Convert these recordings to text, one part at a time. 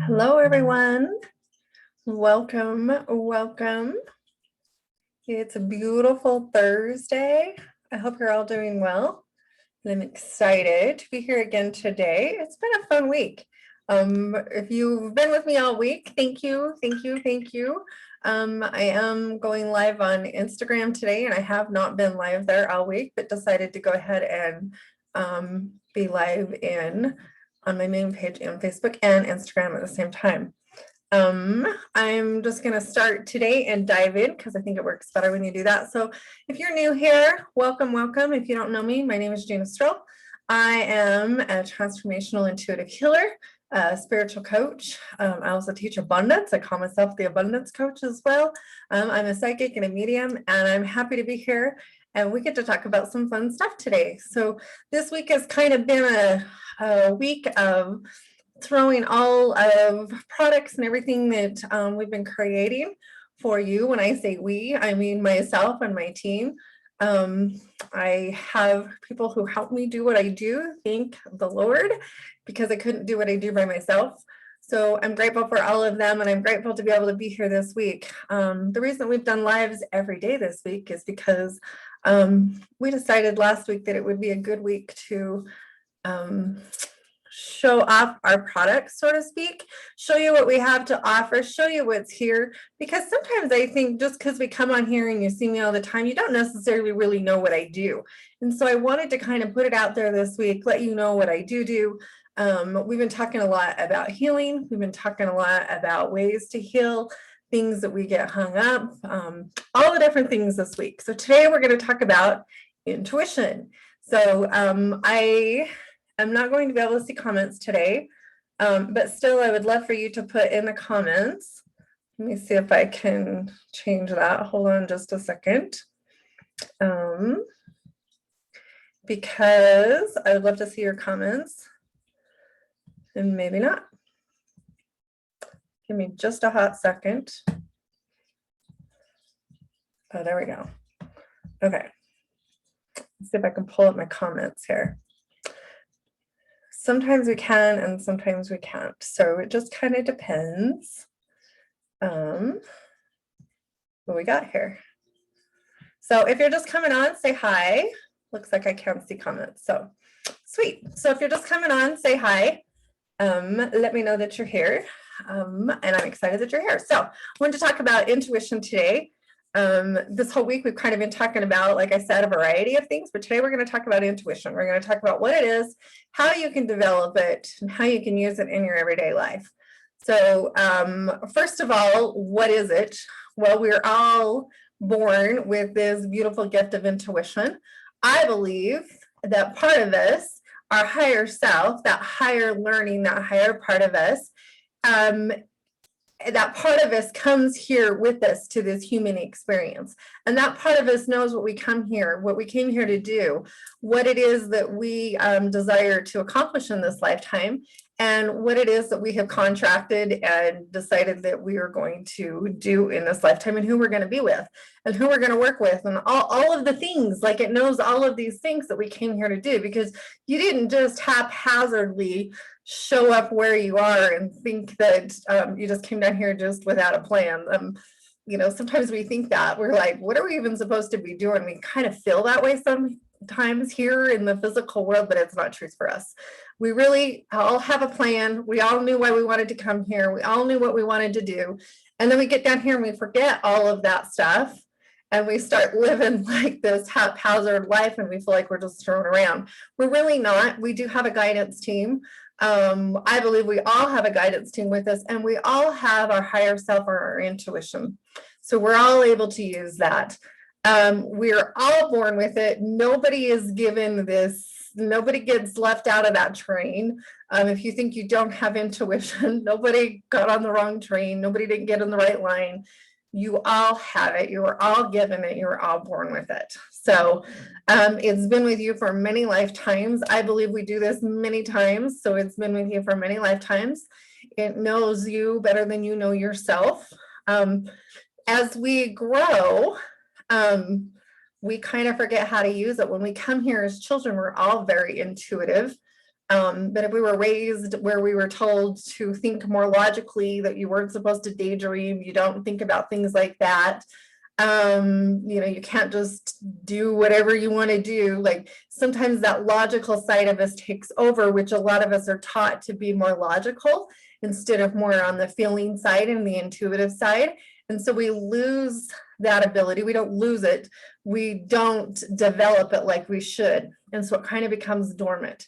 Hello, everyone. Welcome. It's a beautiful Thursday. I hope you're all doing well. And I'm excited to be here again today. It's been a fun week. If you've been with me all week, thank you. I am going live on Instagram today, and I have not been live there all week, but decided to go ahead and be live on my main page on Facebook and Instagram at the same time. I'm just going to start today and dive in because I think it works better when you do that. So if you're new here, welcome. If you don't know me, my name is Gina Strole. I am a transformational intuitive healer, a spiritual coach. I also teach abundance. I call myself the abundance coach as well. I'm a psychic and a medium, and I'm happy to be here. And we get to talk about some fun stuff today. So this week has kind of been a week of throwing all of products and everything that we've been creating for you. When I say we, I mean myself and my team. I have people who help me do what I do, thank the Lord, because I couldn't do what I do by myself. So I'm grateful for all of them, and I'm grateful to be able to be here this week. The reason we've done lives every day this week is because we decided last week that it would be a good week to show off our products, so to speak, show you what we have to offer, show you what's here. Because sometimes I think just because we come on here and you see me all the time, you don't necessarily really know what I do. And so I wanted to kind of put it out there this week, let you know what I do. We've been talking a lot about healing. We've been talking a lot about ways to heal, things that we get hung up, all the different things this week. So today we're going to talk about intuition. So I'm not going to be able to see comments today, but still I would love for you to put in the comments. Let me see if I can change that. Hold on just a second. Because I would love to see your comments, and maybe not. Give me just a hot second. Oh, there we go. Okay. Let's see if I can pull up my comments here. Sometimes we can and sometimes we can't. So it just kind of depends what we got here. So if you're just coming on, say hi. Looks like I can't see comments. So sweet. So if you're just coming on, say hi. Let me know that you're here. And I'm excited that you're here. So I wanted to talk about intuition today. This whole week we've kind of been talking about, like I said, a variety of things, but today we're going to talk about intuition. We're going to talk about what it is, how you can develop it, and how you can use it in your everyday life. So first of all, what is it? Well, we're all born with this beautiful gift of intuition. I believe that part of us, our higher self, that higher learning, that higher part of us, that part of us comes here with us to this human experience. And that part of us knows what we came here to do, what it is that we desire to accomplish in this lifetime, and what it is that we have contracted and decided that we are going to do in this lifetime, and who we're going to be with, and who we're going to work with, and all of the things. Like, it knows all of these things that we came here to do, because you didn't just haphazardly show up where you are and think that you just came down here just without a plan. Sometimes we think that we're like, what are we even supposed to be doing? We kind of feel that way sometimes here in the physical world, but it's not true for us. We really all have a plan. We all knew why we wanted to come here. We all knew what we wanted to do. And then we get down here and we forget all of that stuff. And we start living like this haphazard life, and we feel like we're just thrown around. We're really not. We do have a guidance team. I believe we all have a guidance team with us, and we all have our higher self or our intuition. So we're all able to use that. We're all born with it. Nobody is given this. Nobody gets left out of that train. If you think you don't have intuition, nobody got on the wrong train. Nobody didn't get in the right line. You all have it. You were all given it. You were all born with it. So it's been with you for many lifetimes. I believe we do this many times. So it's been with you for many lifetimes. It knows you better than you know yourself. As we grow, we kind of forget how to use it. When we come here as children, we're all very intuitive. But if we were raised where we were told to think more logically, that you weren't supposed to daydream, you don't think about things like that. You can't just do whatever you want to do. Like sometimes that logical side of us takes over, which a lot of us are taught to be more logical instead of more on the feeling side and the intuitive side. And so we lose that ability. We don't lose it. We don't develop it like we should. And so it kind of becomes dormant.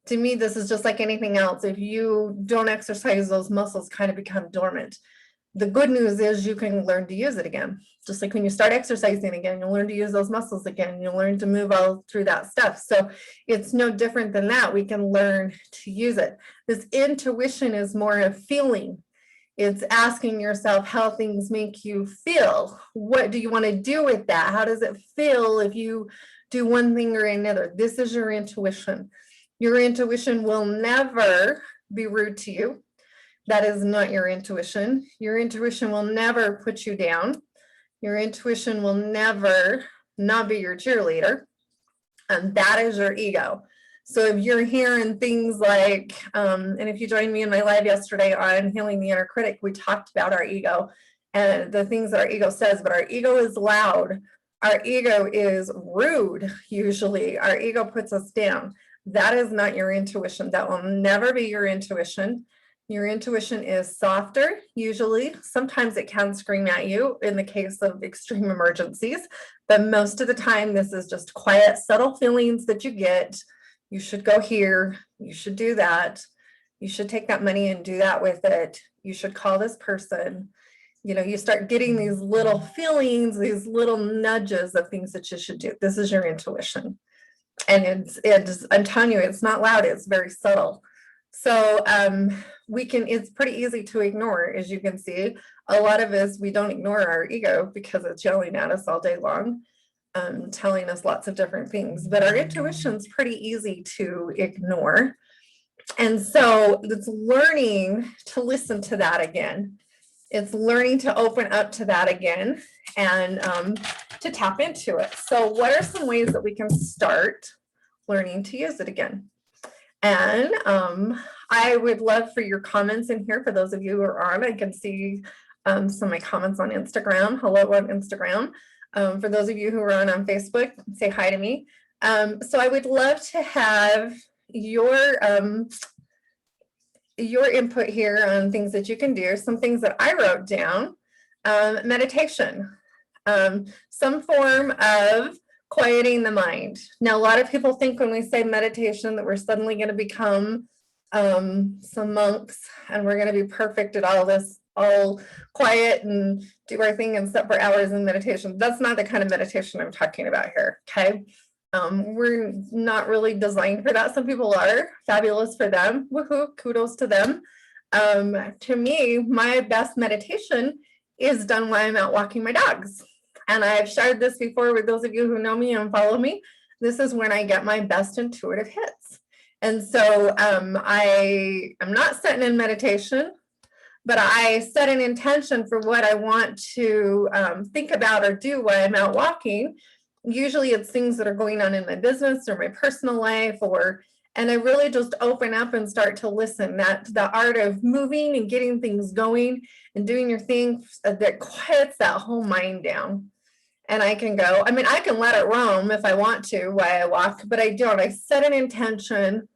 To me, this is just like anything else. If you don't exercise, those muscles kind of become dormant. The good news is you can learn to use it again. Just like when you start exercising again, you'll learn to use those muscles again. You'll learn to move all through that stuff. So it's no different than that. We can learn to use it. This intuition is more of feeling. It's asking yourself how things make you feel. What do you want to do with that? How does it feel if you do one thing or another? This is your intuition. Your intuition will never be rude to you. That is not your intuition. Your intuition will never put you down. Your intuition will never not be your cheerleader. And that is your ego. So if you're hearing things like, and if you joined me in my live yesterday on Healing the Inner Critic, we talked about our ego and the things that our ego says, but our ego is loud. Our ego is rude, usually. Our ego puts us down. That is not your intuition. That will never be your intuition. Your intuition is softer, usually. Sometimes it can scream at you in the case of extreme emergencies, but most of the time, this is just quiet, subtle feelings that you get. You should go here. You should do that. You should take that money and do that with it. You should call this person. You start getting these little feelings, these little nudges of things that you should do. This is your intuition. And I'm telling you, it's not loud. It's very subtle. So it's pretty easy to ignore, as you can see. A lot of us, we don't ignore our ego because it's yelling at us all day long, telling us lots of different things. But our intuition's pretty easy to ignore. And so it's learning to listen to that again. It's learning to open up to that again and to tap into it. So what are some ways that we can start learning to use it again? And I would love for your comments in here. For those of you who are on, I can see some of my comments on Instagram. Hello on Instagram. For those of you who are on Facebook, say hi to me. So I would love to have your input here on things that you can do. Some things that I wrote down. Meditation. Some form of quieting the mind. Now, a lot of people think when we say meditation that we're suddenly going to become some monks and we're going to be perfect at all this, all quiet and do our thing and sit for hours in meditation. That's not the kind of meditation I'm talking about here, okay? We're not really designed for that. Some people are. Fabulous for them. Woohoo, kudos to them. To me, my best meditation is done when I'm out walking my dogs. And I've shared this before with those of you who know me and follow me. This is when I get my best intuitive hits. And so I am not sitting in meditation, but I set an intention for what I want to think about or do while I'm out walking. Usually it's things that are going on in my business or my personal life, and I really just open up and start to listen. That the art of moving and getting things going and doing your thing that quiets that whole mind down. And I can go, I can let it roam if I want to while I walk, but I don't. I set an intention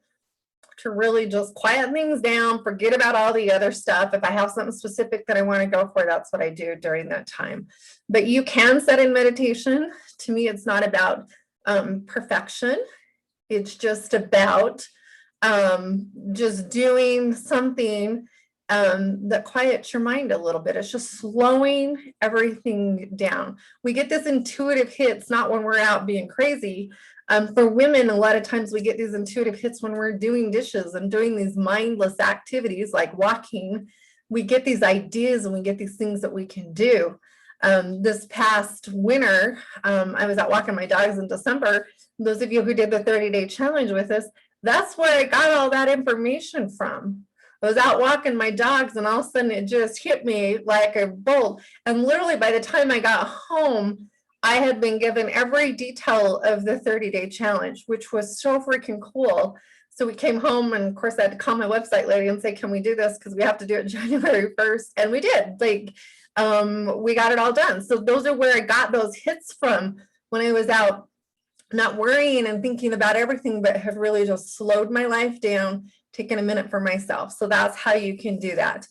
to really just quiet things down, forget about all the other stuff. If I have something specific that I want to go for, that's what I do during that time. But you can set in meditation. To me, it's not about perfection. It's just about just doing something that quiets your mind a little bit. It's just slowing everything down. We get this intuitive hits, not when we're out being crazy. For women, a lot of times we get these intuitive hits when we're doing dishes and doing these mindless activities like walking. We get these ideas and we get these things that we can do. This past winter, I was out walking my dogs in December. Those of you who did the 30-day challenge with us, that's where I got all that information from. I was out walking my dogs and all of a sudden it just hit me like a bolt. And literally by the time I got home, I had been given every detail of the 30-day challenge, which was so freaking cool. So we came home, and of course I had to call my website lady and say, can we do this? Because we have to do it January 1st. And we did. Like, we got it all done. So those are where I got those hits from when I was out, not worrying and thinking about everything, but have really just slowed my life down, taken a minute for myself. So that's how you can do that.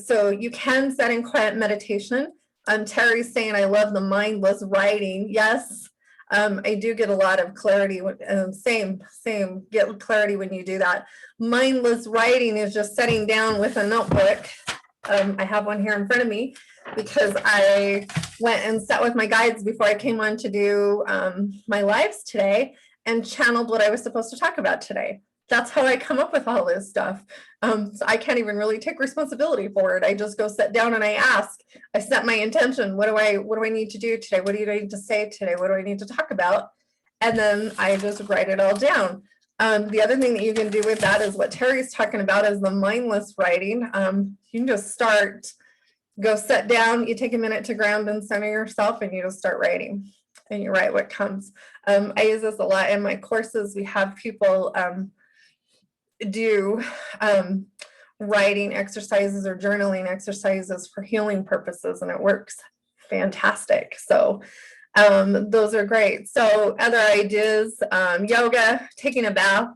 So you can set in quiet meditation. Terry's saying, I love the mindless writing. Yes. I do get a lot of clarity. Same, get clarity when you do that. Mindless writing is just sitting down with a notebook. I have one here in front of me because I went and sat with my guides before I came on to do my lives today and channeled what I was supposed to talk about today. That's how I come up with all this stuff. So I can't even really take responsibility for it. I just go sit down and I ask. I set my intention. What do I need to do today? What do you need to say today? What do I need to talk about? And then I just write it all down. The other thing that you can do with that is what Terry's talking about is the mindless writing. You can just go sit down, you take a minute to ground and center yourself, and you just start writing. And you write what comes. I use this a lot in my courses. We have people do writing exercises or journaling exercises for healing purposes, and it works fantastic. So those are great. So other ideas, yoga, taking a bath,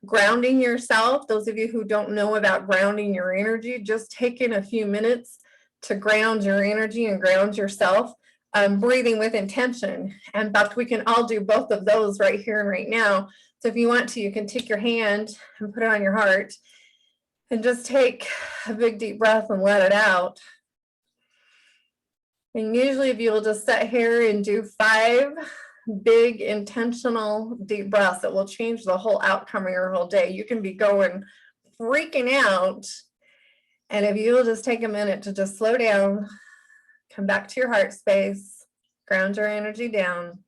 grounding yourself. Those of you who don't know about grounding your energy, just taking a few minutes to ground your energy and ground yourself. Breathing with intention. And in fact, we can all do both of those right here and right now. So if you want to, you can take your hand and put it on your heart and just take a big deep breath and let it out. And usually if you'll just sit here and do 5 big intentional deep breaths, it will change the whole outcome of your whole day. You can be going freaking out. And if you'll just take a minute to just slow down, come back to your heart space, ground your energy down,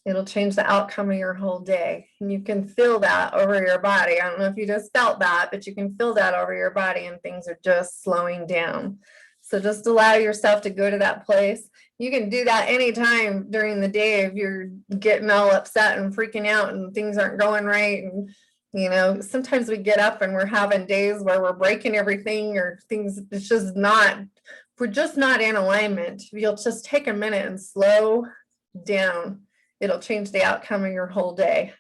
it'll change the outcome of your whole day. And you can feel that over your body. I don't know if you just felt that, but you can feel that over your body and things are just slowing down. So just allow yourself to go to that place. You can do that anytime during the day if you're getting all upset and freaking out and things aren't going right. And, you know, sometimes we get up and we're having days where we're breaking everything or things, it's just not, we're just not in alignment. If you'll just take a minute and slow down, it'll change the outcome of your whole day.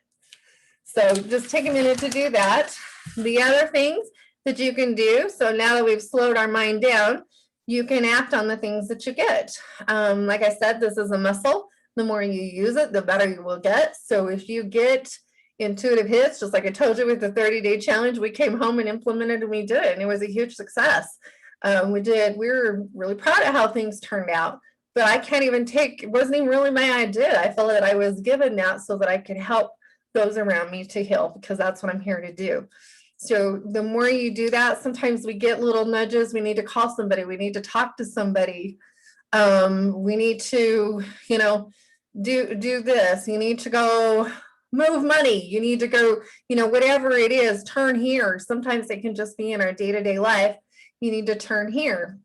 So just take a minute to do that. The other things that you can do, so now that we've slowed our mind down, you can act on the things that you get. Like I said, this is a muscle. The more you use it, the better you will get. So if you get intuitive hits, just like I told you with the 30-day challenge, we came home and implemented and we did it, and it was a huge success. We were really proud of how things turned out. But I can't even it wasn't even really my idea. I felt that I was given that so that I could help those around me to heal, because that's what I'm here to do. So the more you do that, sometimes we get little nudges. We need to call somebody. We need to talk to somebody. We need to, you know, do this. You need to go move money. You need to go, you know, whatever it is, turn here. Sometimes it can just be in our day-to-day life. You need to turn here.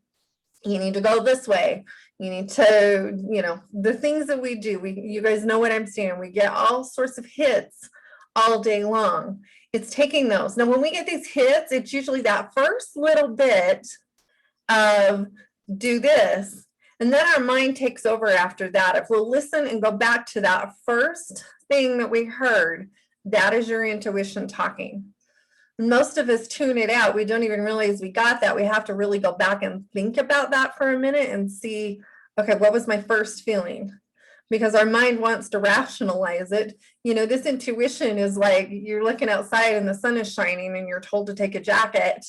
You need to go this way. You need to, you know, the things that we do, you guys know what I'm saying. We get all sorts of hits all day long. It's taking those. Now, when we get these hits, it's usually that first little bit of do this. And then our mind takes over after that. If we'll listen and go back to that first thing that we heard, that is your intuition talking. Most of us tune it out. We don't even realize we got that. We have to really go back and think about that for a minute and see, okay, what was my first feeling? Because our mind wants to rationalize it. You know, this intuition is like you're looking outside and the sun is shining and you're told to take a jacket.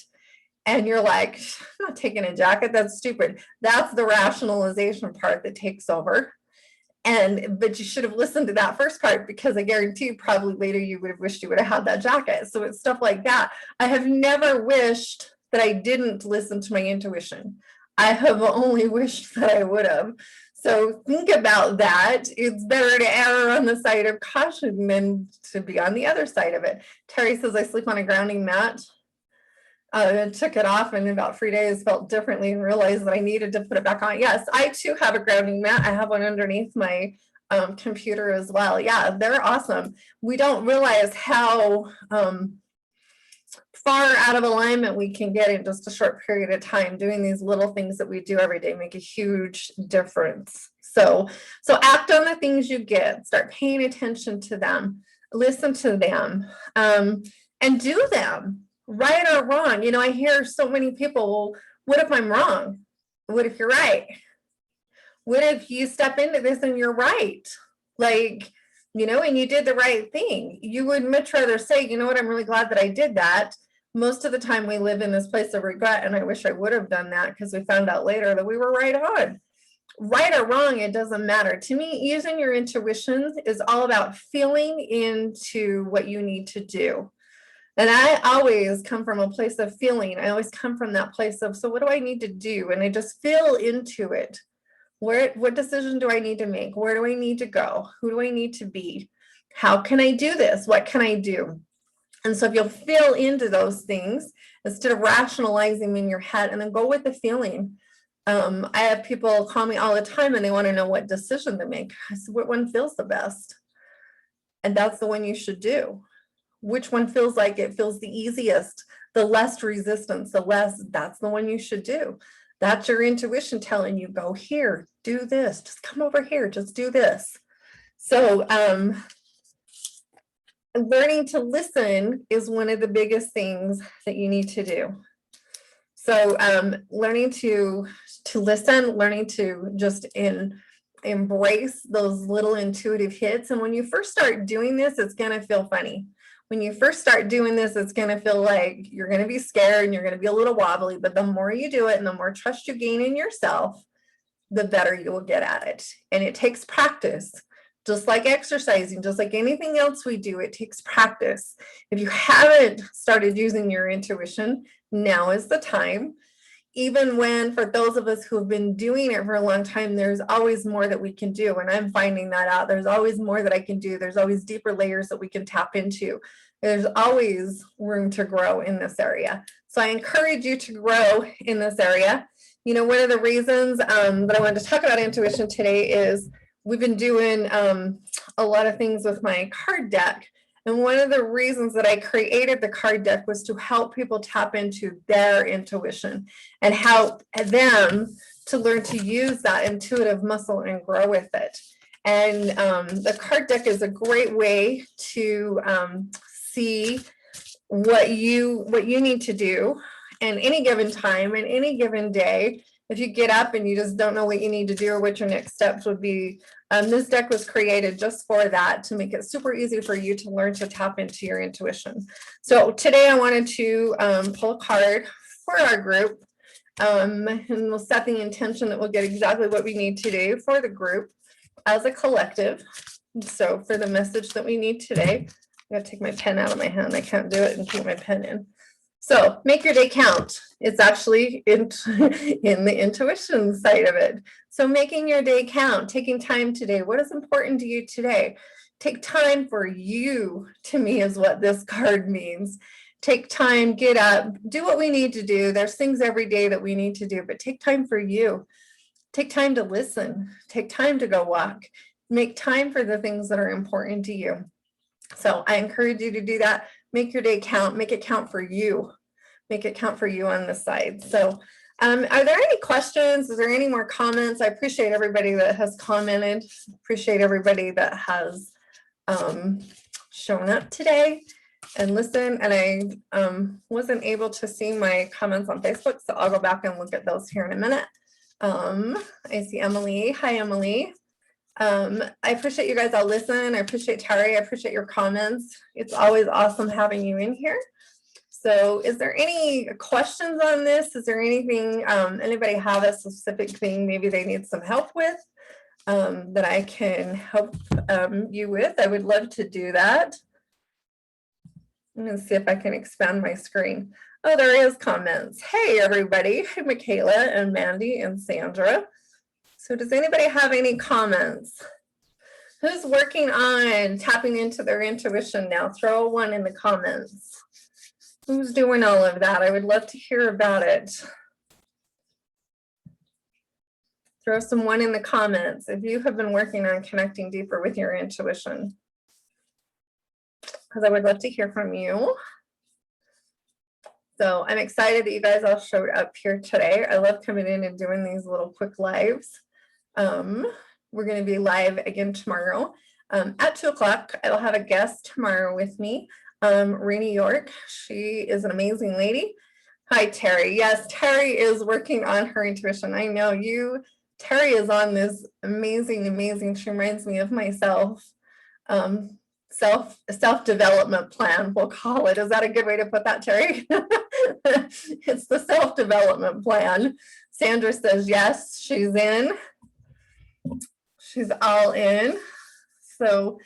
And you're like, I'm not taking a jacket. That's stupid. That's the rationalization part that takes over. But you should have listened to that first part, because I guarantee you probably later you would have wished you would have had that jacket. So it's stuff like that. I have never wished that I didn't listen to my intuition. I have only wished that I would have. So think about that. It's better to err on the side of caution than to be on the other side of it. Terry says, I sleep on a grounding mat. I took it off and in about 3 days felt differently and realized that I needed to put it back on. Yes, I too have a grounding mat. I have one underneath my computer as well. Yeah, they're awesome. We don't realize how far out of alignment we can get in just a short period of time. Doing these little things that we do every day make a huge difference. So act on the things you get, start paying attention to them, listen to them, and do them, right or wrong. You know, I hear so many people, well, what if I'm wrong? What if you're right? What if you step into this and you're right? Like, you know, and you did the right thing. You would much rather say, you know what, I'm really glad that I did that. Most of the time we live in this place of regret, and I wish I would have done that because we found out later that we were right on. Right or wrong, it doesn't matter. To me, using your intuition is all about feeling into what you need to do. And I always come from a place of feeling. I always come from that place of, so what do I need to do? And I just feel into it. What decision do I need to make? Where do I need to go? Who do I need to be? How can I do this? What can I do? And so if you'll feel into those things, instead of rationalizing them in your head, and then go with the feeling. I have people call me all the time and they want to know what decision to make. I said, what one feels the best? And that's the one you should do. Which one feels like it feels the easiest, the less resistance, that's the one you should do. That's your intuition telling you, go here, do this, just come over here, just do this. So learning to listen is one of the biggest things that you need to do. So learning to listen, learning to just embrace those little intuitive hits. And when you first start doing this, it's going to feel funny. When you first start doing this, it's going to feel like you're going to be scared and you're going to be a little wobbly. But the more you do it and the more trust you gain in yourself, the better you will get at it. And it takes practice. Just like exercising, just like anything else we do, it takes practice. If you haven't started using your intuition, now is the time. Even when, for those of us who have been doing it for a long time, there's always more that we can do. And I'm finding that out. There's always more that I can do. There's always deeper layers that we can tap into. There's always room to grow in this area. So I encourage you to grow in this area. You know, one of the reasons that I wanted to talk about intuition today is we've been doing a lot of things with my card deck. And one of the reasons that I created the card deck was to help people tap into their intuition and help them to learn to use that intuitive muscle and grow with it. And the card deck is a great way to see what you need to do in any given time, in any given day. If you get up and you just don't know what you need to do or what your next steps would be, this deck was created just for that, to make it super easy for you to learn to tap into your intuition. So today I wanted to pull a card for our group, and we'll set the intention that we'll get exactly what we need to do for the group as a collective. So for the message that we need today, I gotta take my pen out of my hand. I can't do it and keep my pen in. So make your day count. It's actually in the intuition side of it. So making your day count, taking time today. What is important to you today? Take time for you, to me, is what this card means. Take time, get up, do what we need to do. There's things every day that we need to do, but take time for you. Take time to listen. Take time to go walk. Make time for the things that are important to you. So I encourage you to do that. Make your day count. Make it count for you. Make it count for you on this side. So are there any questions? Is there any more comments? I appreciate everybody that has commented. Appreciate everybody that has shown up today and listened. And I wasn't able to see my comments on Facebook, so I'll go back and look at those here in a minute. I see Emily. Hi, Emily. I appreciate you guys all listen. I appreciate Terry. I appreciate your comments. It's always awesome having you in here. So is there any questions on this? Is there anything, anybody have a specific thing maybe they need some help with that I can help you with? I would love to do that. I'm going to see if I can expand my screen. Oh, there is comments. Hey, everybody. Hi, Michaela and Mandy and Sandra. So does anybody have any comments? Who's working on tapping into their intuition now? Throw one in the comments. Who's doing all of that? I would love to hear about it. Throw some one in the comments if you have been working on connecting deeper with your intuition, because I would love to hear from you. So I'm excited that you guys all showed up here today. I love coming in and doing these little quick lives. We're going to be live again tomorrow at 2 o'clock. I'll have a guest tomorrow with me, Rainey York. She is an amazing lady. Hi, Terry. Yes, Terry is working on her intuition. I know you. Terry is on this amazing, she reminds me of myself, self-development plan, we'll call it. Is that a good way to put that, Terry? It's the self-development plan. Sandra says yes, she's in. She's all in. So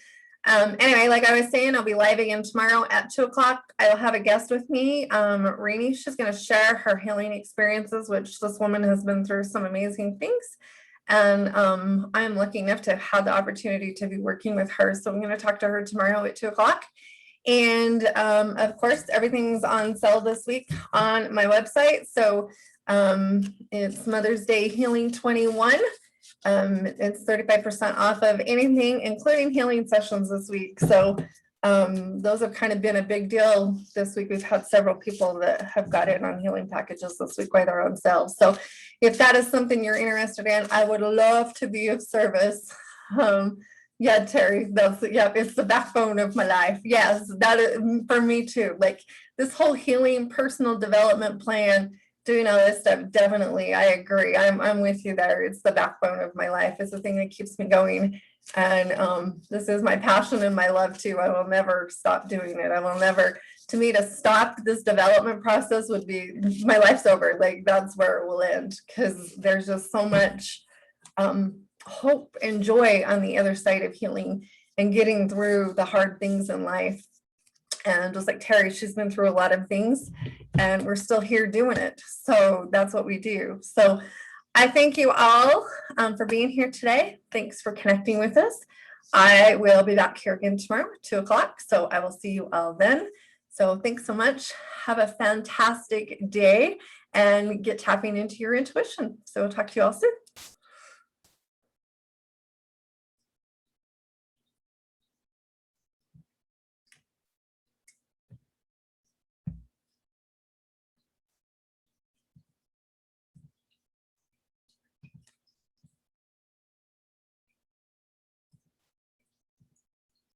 anyway, like I was saying, I'll be live again tomorrow at 2 o'clock. I'll have a guest with me, Rainey. She's going to share her healing experiences, which this woman has been through some amazing things. And I'm lucky enough to have the opportunity to be working with her. So I'm going to talk to her tomorrow at 2 o'clock. And of course, everything's on sale this week on my website. So it's Mother's Day Healing 21. It's 35% off of anything, including healing sessions this week. So those have kind of been a big deal this week. We've had several people that have got in on healing packages this week by their own selves. So if that is something you're interested in, I would love to be of service. Yeah, Terry, it's the backbone of my life. Yes, that is for me too. Like this whole healing personal development plan, doing all this stuff, definitely, I agree. I'm with you there. It's the backbone of my life. It's the thing that keeps me going. And this is my passion and my love too. I will never stop doing it. I will never, to me, to stop this development process would be, my life's over. Like that's where it will end, because there's just so much hope and joy on the other side of healing and getting through the hard things in life. And just like Terry, she's been through a lot of things and we're still here doing it. So that's what we do. So I thank you all for being here today. Thanks for connecting with us. I will be back here again tomorrow at 2 o'clock. So I will see you all then. So thanks so much. Have a fantastic day and get tapping into your intuition. So we'll talk to you all soon.